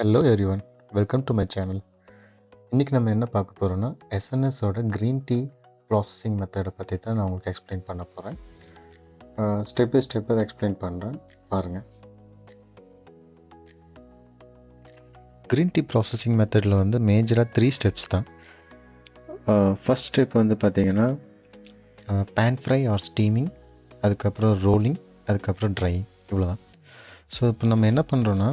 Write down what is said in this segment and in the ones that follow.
Hello everyone, welcome to my channel. இன்றைக்கி நம்ம என்ன பார்க்க போகிறோன்னா எஸ்என்எஸோட க்ரீன் டீ ப்ராசஸிங் மெத்தடை பற்றி தான் நான் உங்களுக்கு எக்ஸ்பிளைன் பண்ண போகிறேன். ஸ்டெப் பை ஸ்டெப் அதை எக்ஸ்பிளைன் பண்ணுறேன், பாருங்கள். க்ரீன் டீ ப்ராசஸிங் மெத்தடில் வந்து மேஜராக 3 ஸ்டெப்ஸ் தான். ஃபஸ்ட் ஸ்டெப் வந்து பார்த்திங்கன்னா பேன் ஃப்ரை ஆர் ஸ்டீமிங், அதுக்கப்புறம் ரோலிங், அதுக்கப்புறம் ட்ரையிங், இவ்வளோ தான். ஸோ இப்போ நம்ம என்ன பண்ணுறோன்னா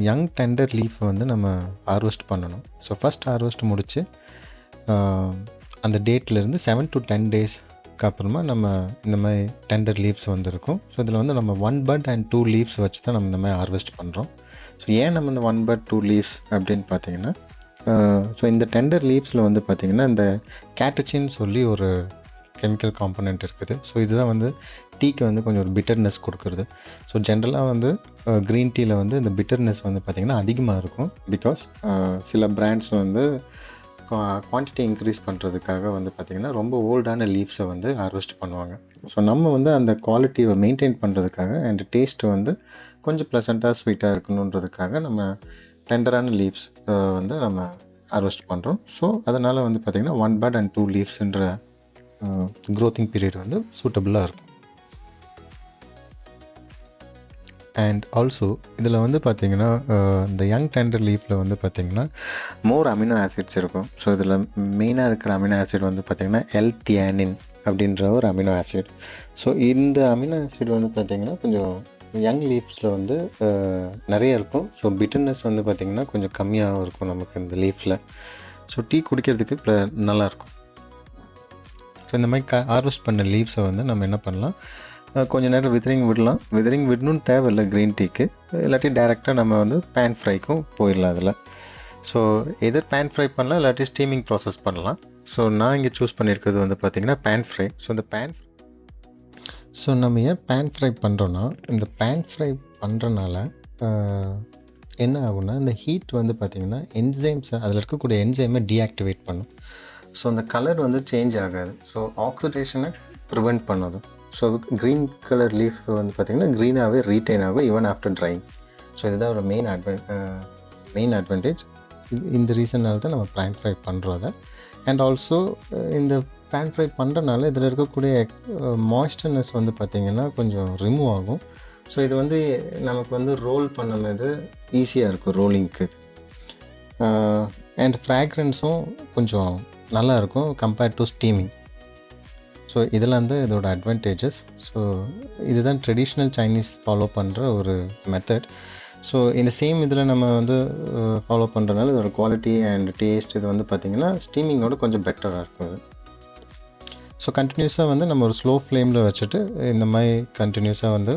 யங் டெண்டர் லீஃப் வந்து நம்ம ஹார்வெஸ்ட் பண்ணணும். ஸோ ஃபஸ்ட் ஹார்வெஸ்ட் முடித்து அந்த டேட்லேருந்து 7 to 10 டேஸ்க்கு அப்புறமா நம்ம இந்த மாதிரி டெண்டர் லீவ்ஸ் வந்துருக்கும். ஸோ இதில் வந்து நம்ம 1 bud and 2 leaves வச்சு தான் நம்ம இந்த மாதிரி ஹார்வெஸ்ட் பண்ணுறோம். ஸோ ஏன் நம்ம இந்த 1 bud 2 leaves அப்படின்னு பார்த்தீங்கன்னா, ஸோ இந்த டெண்டர் லீவ்ஸில் வந்து பார்த்திங்கன்னா இந்த கேட்டச்சின்னு சொல்லி ஒரு கெமிக்கல் காம்பனண்ட் இருக்குது. ஸோ இதுதான் வந்து டீக்கு வந்து கொஞ்சம் ஒரு பிட்டர்னஸ் கொடுக்குறது. ஸோ ஜென்ரலாக வந்து க்ரீன் டீயில் வந்து இந்த பிட்டர்னஸ் வந்து பார்த்திங்கன்னா அதிகமாக இருக்கும். பிகாஸ் சில பிராண்ட்ஸ் வந்து குவான்டிட்டி இன்க்ரீஸ் பண்ணுறதுக்காக வந்து பார்த்திங்கன்னா ரொம்ப ஓல்டான லீவ்ஸை வந்து ஹார்வெஸ்ட் பண்ணுவாங்க. ஸோ நம்ம வந்து அந்த குவாலிட்டியை மெயின்டைன் பண்ணுறதுக்காக அண்ட் டேஸ்ட்டு வந்து கொஞ்சம் ப்ளசண்ட்டாக ஸ்வீட்டாக இருக்கணுன்றதுக்காக நம்ம டெண்டரான லீவ்ஸ் வந்து நம்ம ஹார்வெஸ்ட் பண்ணுறோம். ஸோ அதனால் வந்து பார்த்திங்கன்னா 1 bud and 2 leavesன்ற க்ரோத்திங் பீரியட் வந்து சூட்டபுளாக இருக்கும். அண்ட் ஆல்சோ இதில் வந்து பார்த்திங்கன்னா இந்த யங் டெண்டர் லீஃபில் வந்து பார்த்திங்கன்னா மோர் அமினோ ஆசிட்ஸ் இருக்கும். ஸோ இதில் மெயினாக இருக்கிற அமினோ ஆசிட் வந்து பார்த்திங்கன்னா எல்-தியானின் அப்படின்ற ஒரு அமினோ ஆசிட். ஸோ இந்த அமினோ ஆசிட் வந்து பார்த்திங்கன்னா கொஞ்சம் யங் லீஃப்ஸில் வந்து நிறைய இருக்கும். ஸோ பிட்டர்னஸ் வந்து பார்த்திங்கன்னா கொஞ்சம் கம்மியாகவும் இருக்கும் நமக்கு இந்த லீஃபில். ஸோ டீ குடிக்கிறதுக்கு நல்லாயிருக்கும். ஸோ இந்த மாதிரி ஹார்வெஸ்ட் பண்ண லீவ்ஸை வந்து நம்ம என்ன பண்ணலாம், கொஞ்சம் நேரம் விதரிங் விடலாம். விதரிங் விடணும்னு தேவையில்லை க்ரீன் டீக்கு. இல்லாட்டி டேரெக்டாக நம்ம வந்து பேன் ஃப்ரைக்கும் போயிடலாம் அதில். ஸோ எதர் பேன் ஃப்ரை பண்ணலாம், இல்லாட்டி ஸ்டீமிங் ப்ராசஸ் பண்ணலாம். ஸோ நான் இங்கே சூஸ் பண்ணியிருக்கிறது வந்து பார்த்திங்கன்னா பேன் ஃப்ரை. ஸோ இந்த ஸோ நம்ம ஏன் பேன் ஃப்ரை பண்ணுறோன்னா, இந்த பேன் ஃப்ரை பண்ணுறனால என்ன ஆகுன்னா, இந்த ஹீட் வந்து பார்த்திங்கன்னா என்சைம்ஸை, அதில் இருக்கக்கூடிய என்சைமை டீஆக்டிவேட் பண்ணும். ஸோ அந்த கலர் வந்து சேஞ்ச் ஆகாது. ஸோ ஆக்சிடேஷனை ப்ரிவெண்ட் பண்ணுது. ஸோ க்ரீன் கலர் லீஃப் வந்து பார்த்திங்கன்னா க்ரீனாகவே ரீட்டைன் ஆகும் ஈவன் ஆஃப்டர் ட்ரைங். ஸோ இதுதான் ஒரு மெயின் அட்வான்டேஜ். இந்த ரீசனால் தான் நம்ம பேன் ஃப்ரை பண்ணுறோம் அதை. அண்ட் ஆல்சோ இந்த பேன் ஃப்ரை பண்ணுறனால இதில் இருக்கக்கூடிய மாய்ஸ்டர்னஸ் வந்து பார்த்திங்கன்னா கொஞ்சம் ரிமூவ் ஆகும். ஸோ இது வந்து நமக்கு வந்து ரோல் பண்ணும்போது ஈஸியாக இருக்கும் ரோலிங்க்கு. அண்ட் ஃப்ராக்ரன்ஸும் கொஞ்சம் நல்லா இருக்கும் கம்பேர்ட் டு ஸ்டீமிங். ஸோ இதெல்லாம் தான் இதோட அட்வான்டேஜஸ். ஸோ இதுதான் ட்ரெடிஷ்னல் சைனீஸ் ஃபாலோ பண்ணுற ஒரு மெத்தட். ஸோ இந்த சேம் இதில் நம்ம வந்து ஃபாலோ பண்ணுறதுனால இதோட குவாலிட்டி அண்ட் டேஸ்ட் இது வந்து பார்த்திங்கன்னா ஸ்டீமிங்கோட கொஞ்சம் பெட்டராக இருக்கும். ஸோ கண்டினியூஸாக வந்து நம்ம ஒரு ஸ்லோ ஃப்ளேமில் வச்சுட்டு இந்த மாதிரி கண்டினியூஸாக வந்து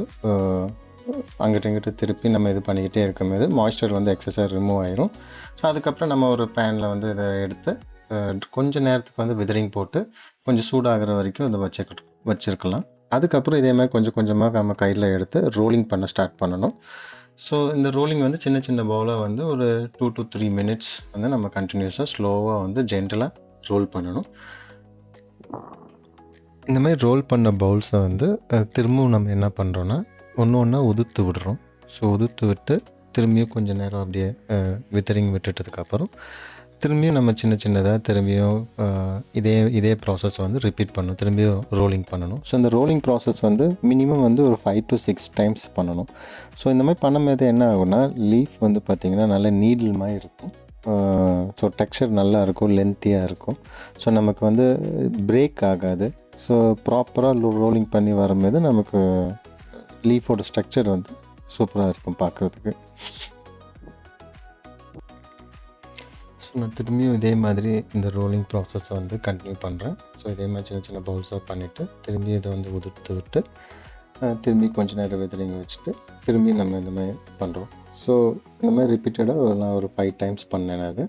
அங்கிட்ட இங்கிட்ட திருப்பி நம்ம இது பண்ணிக்கிட்டே இருக்கும்போது மாய்ஸ்சர் வந்து எக்ஸஸாக ரிமூவ் ஆயிரும். ஸோ அதுக்கப்புறம் நம்ம ஒரு பேனில் வந்து இதை எடுத்து கொஞ்சம் நேரத்துக்கு வந்து விதரிங் போட்டு கொஞ்சம் சூடாகிற வரைக்கும் இதை வச்சுருக்கலாம். அதுக்கப்புறம் இதே மாதிரி கொஞ்சம் கொஞ்சமாக நம்ம கையில் எடுத்து ரோலிங் பண்ண ஸ்டார்ட் பண்ணணும். ஸோ இந்த ரோலிங் வந்து சின்ன சின்ன பவுலாக வந்து ஒரு 2 to 3 minutes வந்து நம்ம கண்டினியூஸாக ஸ்லோவாக வந்து ஜென்டலாக ரோல் பண்ணணும். இந்த மாதிரி ரோல் பண்ண பவுல்ஸை வந்து திரும்பவும் நம்ம என்ன பண்ணுறோன்னா ஒன்று ஒன்றா உதுத்து விடுறோம். ஸோ உதுத்து விட்டு திரும்பியும் கொஞ்சம் நேரம் அப்படியே விதரிங் விட்டுட்டதுக்கப்புறம் திரும்பியும் நம்ம சின்ன சின்னதாக திரும்பியும் இதே ப்ராசஸ் வந்து ரிப்பீட் பண்ணணும், திரும்பியும் ரோலிங் பண்ணணும். ஸோ இந்த ரோலிங் ப்ராசஸ் வந்து மினிமம் வந்து ஒரு 5 to 6 times பண்ணணும். ஸோ இந்த மாதிரி பண்ணும்போது என்ன ஆகும்னா லீஃப் வந்து பார்த்திங்கன்னா நல்ல நீடில் மாதிரி இருக்கும். ஸோ டெக்ஸ்சர் நல்லா இருக்கும், லென்த்தியாக இருக்கும். ஸோ நமக்கு வந்து பிரேக் ஆகாது. ஸோ ப்ராப்பராக ரோலிங் பண்ணி வரும்போது நமக்கு லீஃபோட ஸ்ட்ரக்சர் வந்து சூப்பராக இருக்கும் பார்க்குறதுக்கு. ஸோ நான் திரும்பியும் இதே மாதிரி இந்த ரோலிங் ப்ராசஸை வந்து கண்டினியூ பண்ணுறேன். ஸோ இதே மாதிரி சின்ன சின்ன பவுல்ஸாக பண்ணிவிட்டு திரும்பி இதை வந்து உதிர்த்து விட்டு திரும்பி கொஞ்சம் நேரம் விதரிங்க வச்சுட்டு திரும்பி நம்ம இந்த மாதிரி பண்ணுறோம். ஸோ இந்த மாதிரி ரிப்பீட்டடாக நான் ஒரு 5 times பண்ணேன். அது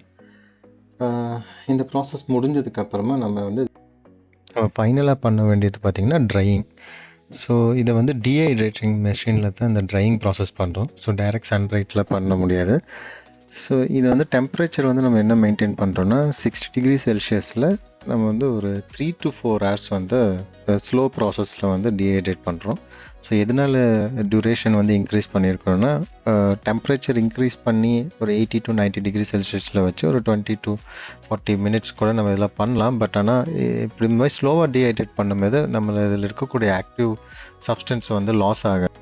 இந்த ப்ராசஸ் முடிஞ்சதுக்கப்புறமா நம்ம வந்து ஃபைனலாக பண்ண வேண்டியது பார்த்திங்கன்னா ட்ரையிங். ஸோ இதை வந்து டீஹைட்ரேட்டிங் மெஷினில் தான் இந்த ட்ரையிங் ப்ராசஸ் பண்ணுறோம். ஸோ டைரக்ட் சன்லைட்டில் பண்ண முடியாது. ஸோ இது வந்து டெம்பரேச்சர் வந்து நம்ம என்ன மெயின்டைன் பண்ணுறோன்னா 60 degrees Celsius நம்ம வந்து ஒரு 3 to 4 hours வந்து ஸ்லோ ப்ராசஸில் வந்து டீஹைட்ரேட் பண்ணுறோம். ஸோ எதனால் டியூரேஷன் வந்து இன்க்ரீஸ் பண்ணியிருக்கோன்னா, டெம்பரேச்சர் இன்க்ரீஸ் பண்ணி ஒரு 80 to 90 டிகிரி செல்சியஸில் வச்சு ஒரு 20 to 40 மினிட்ஸ் கூட நம்ம இதெல்லாம் பண்ணலாம். பட் ஆனால் இப்படி மாதிரி ஸ்லோவாக டீஹைட்ரேட் பண்ணும்போது நம்மள இதில் இருக்கக்கூடிய ஆக்டிவ் சப்ஸ்டன்ஸ் வந்து லாஸ் ஆகாது.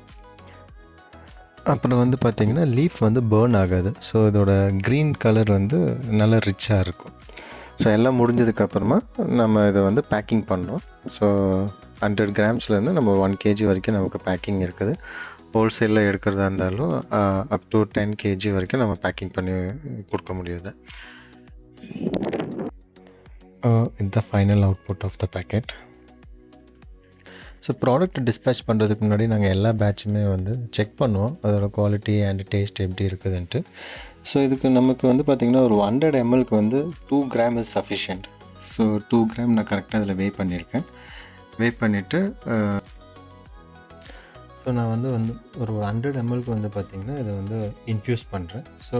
அப்புறம் வந்து பார்த்திங்கன்னா லீஃப் வந்து பேர்ன் ஆகாது. ஸோ இதோட க்ரீன் கலர் வந்து நல்லா ரிச்சாக இருக்கும். ஸோ எல்லாம் முடிஞ்சதுக்கப்புறமா நம்ம இதை வந்து பேக்கிங் பண்ணோம். ஸோ 100 கிராம்ஸ்லேருந்து நம்ம 1 kg வரைக்கும் நமக்கு பேக்கிங் இருக்குது. ஹோல்சேலில் எடுக்கிறதா இருந்தாலும் அப் டு 10 kg வரைக்கும் நம்ம பேக்கிங் பண்ணி கொடுக்க முடியுது. இந்த final output of the packet. So product dispatch பண்ணுறதுக்கு முன்னாடி நாங்கள் எல்லா பேட்சுமே வந்து செக் பண்ணுவோம், அதோட குவாலிட்டி அண்ட் டேஸ்ட் எப்படி இருக்குதுன்ட்டு. ஸோ இதுக்கு நமக்கு வந்து பார்த்திங்கன்னா ஒரு 100 mlக்கு வந்து 2 gram is sufficient. So 2 gram நான் கரெக்டாக அதில் வெயிட் பண்ணியிருக்கேன். வெயிட் பண்ணிவிட்டு ஸோ நான் வந்து ஒரு 100 mlக்கு வந்து பார்த்திங்கன்னா இதை வந்து இன்ஃப்யூஸ் பண்ணுறேன். ஸோ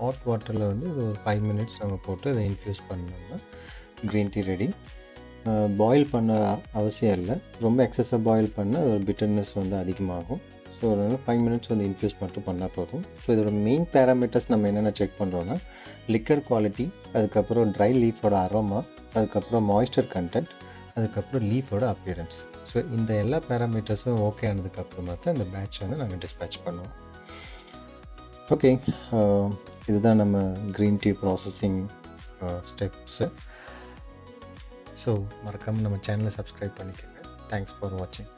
ஹாட் வாட்டரில் வந்து இது ஒரு 5 மினிட்ஸ் நம்ம போட்டு இதை இன்ஃப்யூஸ் பண்ணோம்னா க்ரீன் டீ ரெடி. பாயில் பண்ண அவசியம் இல்லை, ரொம்ப எக்ஸஸாக பாயில் பண்ணால் அதோட பிட்டர்னஸ் வந்து அதிகமாகும். ஸோ அதனால் 5 மினிட்ஸ் வந்து இன்ஃப்யூஸ் மட்டும் பண்ணால் போதும். ஸோ இதோட மெயின் பேராமீட்டர்ஸ் நம்ம என்னென்ன செக் பண்ணுறோன்னா, லிக்கர் குவாலிட்டி, அதுக்கப்புறம் ட்ரை லீஃபோட அரோமா, அதுக்கப்புறம் மாய்ஸ்சர் கண்டென்ட், அதுக்கப்புறம் லீஃபோட அப்பியரன்ஸ். ஸோ இந்த எல்லா பேராமீட்டர்ஸும் ஓகே ஆனதுக்கப்புறமா தான் இந்த பேட்ச் வந்து நாங்கள் டிஸ்பேச் பண்ணுவோம். ஓகே, இதுதான் நம்ம green tea processing steps. So மறக்காமல் நம்ம சேனலை சப்ஸ்கிரைப் பண்ணிக்கோங்க. தேங்க்ஸ் ஃபார் வாட்சிங்.